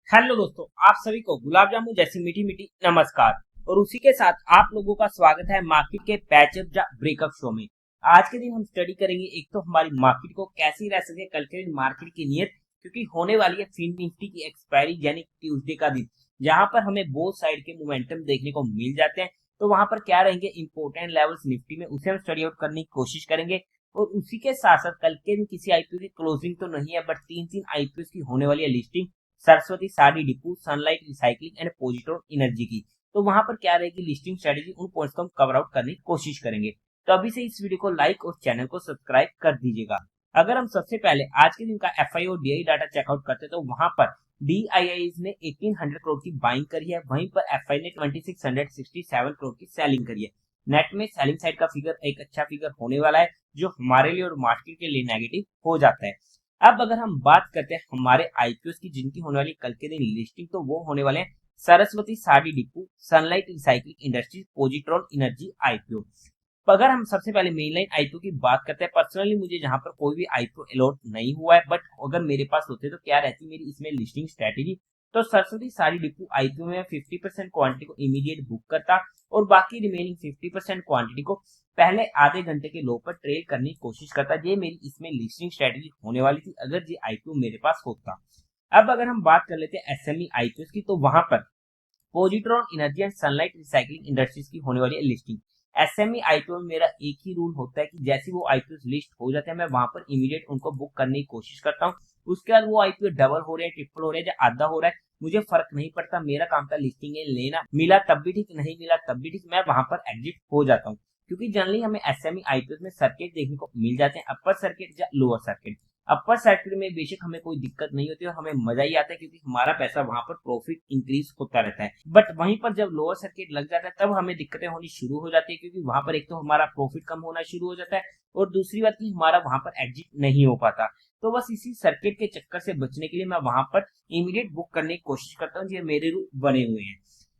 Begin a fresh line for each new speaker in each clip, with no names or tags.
Hello दोस्तों, आप सभी को गुलाब जामुन जैसी मीठी मीठी नमस्कार। और उसी के साथ आप लोगों का स्वागत है मार्केट के पैचअप या ब्रेकअप शो में। आज के दिन हम स्टडी करेंगे एक तो हमारी मार्केट को कैसी रह सके कल के दिन मार्केट की नियत, क्योंकि होने वाली है फिन निफ्टी की एक्सपायरी यानी ट्यूसडे का दिन, जहां पर हमें बोथ साइड के मोमेंटम देखने को मिल जाते हैं। तो वहां पर क्या रहेंगे इंपोर्टेंट लेवल्स निफ्टी में, उसे हम स्टडी आउट करने की कोशिश करेंगे। और उसी के साथ साथ कल के दिन किसी आईपीओ की क्लोजिंग तो नहीं है, बट तीन तीन आईपीओ की होने वाली है listing, Saraswati sari depot, sunlight recycling and positron energy की। तो वहां पर क्या रहेगी लिस्टिंग स्ट्रेटेजी, उन पॉइंट्स को हम कवर आउट करने की कोशिश करेंगे। तो अभी से इस वीडियो को लाइक और चैनल को सब्सक्राइब कर दीजिएगा। अगर हम सबसे पहले आज के दिन का एफआई और डीआई डाटा चेकआउट करते हैं तो वहां पर डीआईआई ने 1800 करोड़ की बाइंग करी है, वहीं पर एफआई ने 2667 करोड़ की सेलिंग करी है। नेट में सेलिंग साइड का फिगर एक अच्छा फिगर होने वाला है, जो हमारे लिए और मार्केट के लिए नेगेटिव हो जाता है। अब अगर हम बात करते हैं हमारे आईपीओ की जिनकी होने वाली कल के दिन लिस्टिंग, तो वो होने वाले हैं Saraswati sari depot, sunlight recycling industries, positron energy IPO. अगर हम सबसे पहले मेन लाइन आईपीओ की बात करते हैं, पर्सनली मुझे जहां पर कोई भी आईपीओ अलॉट नहीं हुआ है, बट अगर मेरे पास होते तो क्या रहती मेरी इसमें लिस्टिंग स्ट्रेटेजी। तो सरस्वती साड़ी डिपो आईपीओ में 50% क्वांटिटी को इमीडिएट बुक करता और बाकी रिमेनिंग 50% क्वांटिटी को पहले आधे घंटे के लो पर ट्रेड करने की कोशिश करता। ये मेरी इसमें लिस्टिंग स्ट्रेटेजी होने वाली थी अगर ये आईपीओ मेरे पास होता। अब अगर हम बात कर लेते हैं एसएमई आईपीओ की, तो वहां पर positron energy and sunlight recycling industries की होने वाली है लिस्टिंग। एसएमई आईपीओ में मेरा एक ही रूल होता है कि जैसे वो आईपीओ लिस्ट हो जाते हैं मैं वहां पर इमीडिएट उनको बुक करने की कोशिश करता हूँ। उसके बाद वो आईपीओ डबल हो रहे हैं, ट्रिपल हो रहे हैं या आधा हो रहा है, मुझे फर्क नहीं पड़ता। मेरा काम था लिस्टिंग लेना, मिला तब भी ठीक, नहीं मिला तब भी ठीक, मैं वहां पर एग्जिट हो जाता हूँ। क्योंकि जनरली हमें एसएमई आईपीओ में सर्किट देखने को मिल जाते हैं, अपर सर्किट या लोअर सर्किट। अपर सर्किट में बेशक हमें कोई दिक्कत नहीं होती और हमें मजा ही आता है, क्योंकि हमारा पैसा वहां पर प्रॉफिट इंक्रीज होता रहता है। बट वहीं पर जब लोअर सर्किट लग जाता है तब हमें दिक्कतें होनी शुरू हो जाती है, क्योंकि वहां पर एक तो हमारा प्रॉफिट कम होना शुरू हो जाता है और दूसरी बात की हमारा वहां पर एग्जिट नहीं हो पाता। तो बस इसी सर्किट के चक्कर से बचने के लिए मैं वहां पर इमीडिएट बुक करने की कोशिश करता हूँ। ये मेरे रूल बने हुए हैं।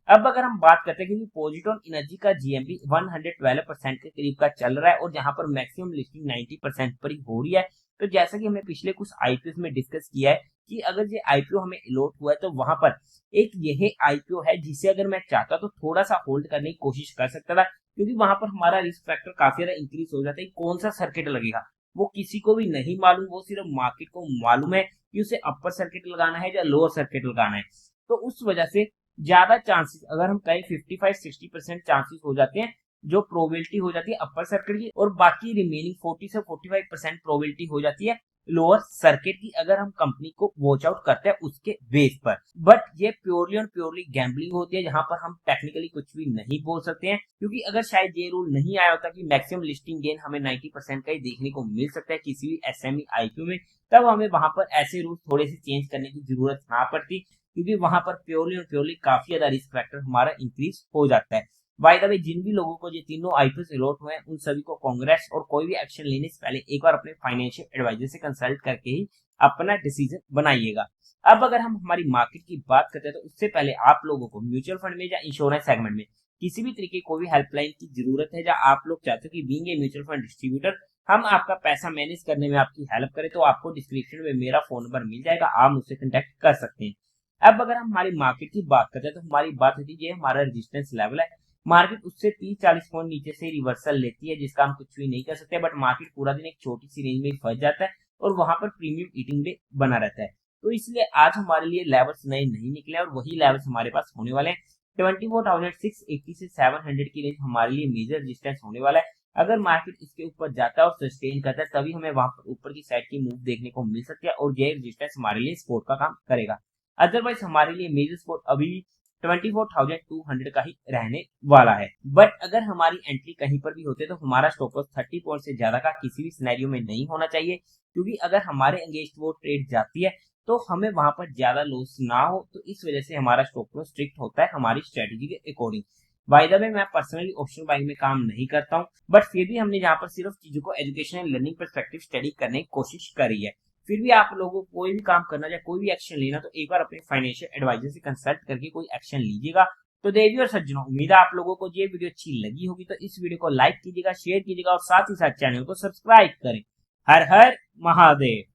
अब अगर हम बात करते हैं, क्योंकि पोजिट्रॉन एनर्जी का जीएमबी 112% के करीब का चल रहा है और जहां पर मैक्सिमम लिस्टिंग 90% पर ही हो रही है। तो जैसा कि हमने पिछले कुछ आईपीओ में डिस्कस किया है कि अगर ये आईपीओ हमें अलॉट हुआ है तो वहां पर एक यही आईपीओ है जिसे अगर मैं चाहता तो थोड़ा सा होल्ड करने की कोशिश कर सकता था, क्योंकि वहां पर हमारा रिस्क फैक्टर काफी ज्यादा इंक्रीज हो जाता है। कौन सा सर्किट लगेगा वो किसी को भी नहीं मालूम, वो सिर्फ मार्केट को मालूम है कि उसे अपर सर्किट लगाना है या लोअर सर्किट लगाना है। तो उस वजह से ज्यादा चांसेस, अगर हम कहें 55-60% चांसेस हो जाते हैं, जो प्रोबेबिलिटी हो जाती है अपर सर्किट की, और बाकी रिमेनिंग 40 से 45% प्रोबेबिलिटी हो जाती है लोअर सर्किट की, अगर हम कंपनी को वॉच आउट करते हैं उसके बेस पर। बट ये प्योरली और प्योरली गैम्बलिंग होती है, जहां पर हम टेक्निकली कुछ भी नहीं बोल सकते हैं, क्योंकि अगर शायद ये रूल नहीं आया होता कि मैक्सिमम लिस्टिंग गेन हमें 90% का ही देखने को मिल सकता है किसी भी एसएमई आईपीओ में, तब हमें वहां पर ऐसे रूल थोड़े से चेंज करने की जरूरत ना पड़ती, क्योंकि वहां पर प्योरली और प्योरली काफी ज्यादा रिस्क फैक्टर हमारा इंक्रीज हो जाता है। बाय द वे, जिन भी लोगों को ये तीनों आईपीओ अलॉट हुए हैं उन सभी को कांग्रेस, और कोई भी एक्शन लेने से पहले एक बार अपने फाइनेंशियल एडवाइजर से कंसल्ट करके ही अपना डिसीजन बनाइएगा। अब अगर हम हमारी मार्केट की बात करते हैं तो उससे पहले आप लोगों को म्यूचुअल फंड में या इंश्योरेंस सेगमेंट में किसी भी तरीके को भी हेल्पलाइन की जरूरत है, या आप लोग चाहते हो कि being a mutual fund distributor हम आपका पैसा मैनेज करने में आपकी हेल्प करें, तो आपको डिस्क्रिप्शन में मेरा फोन नंबर मिल जाएगा, आप मुझसे कंटेक्ट कर सकते हैं। अब अगर हम हमारी मार्केट की बात करते हैं तो हमारी बात होती है हमारा रेजिस्टेंस लेवल है। मार्केट उससे 30-40 पॉइंट नीचे से रिवर्सल लेती है, जिसका हम कुछ भी नहीं कर सकते, बट मार्केट पूरा दिन एक छोटी सी रेंज में फंस जाता है और वहां पर प्रीमियम ईटिंग डे बना रहता है। तो इसलिए आज हमारे लिए लेवल्स नए नहीं निकले और वही लेवल्स हमारे पास होने वाले हैं। 24,680 से 700 की रेंज हमारे लिए मेजर रेजिस्टेंस होने वाला है। अगर मार्केट इसके ऊपर जाता है और सस्टेन करता है तभी हमें वहां पर ऊपर की साइड की मूव देखने को मिल सकती है और यह रेजिस्टेंस हमारे लिए सपोर्ट का काम करेगा। अदरवाइज हमारे लिए मेजर सपोर्ट अभी 24,200 का ही रहने वाला है। बट अगर हमारी एंट्री कहीं पर भी होते तो हमारा स्टॉप लॉस 30 पॉइंट से ज्यादा का किसी भी सिनेरियो में नहीं होना चाहिए, क्योंकि अगर हमारे अगेंस्ट वो ट्रेड जाती है तो हमें वहां पर ज्यादा लॉस ना हो। तो इस वजह से हमारा स्टॉप लॉस स्ट्रिक्ट होता है हमारी स्ट्रेटेजी के अकॉर्डिंग। बाय द वे, मैं पर्सनली ऑप्शन बाइंग में काम नहीं करता हूँ, बट फिर भी हमने यहाँ पर सिर्फ चीजों को एजुकेशनल लर्निंग परस्पेक्टिव स्टडी करने की कोशिश करी है। फिर भी आप लोगों को कोई भी काम करना या कोई भी एक्शन लेना तो एक बार अपने फाइनेंशियल एडवाइजर से कंसल्ट करके कोई एक्शन लीजिएगा। तो देवी और सज्जनों, उम्मीद है आप लोगों को ये वीडियो अच्छी लगी होगी, तो इस वीडियो को लाइक कीजिएगा, शेयर कीजिएगा और साथ ही साथ चैनल को सब्सक्राइब करें। हर हर महादेव।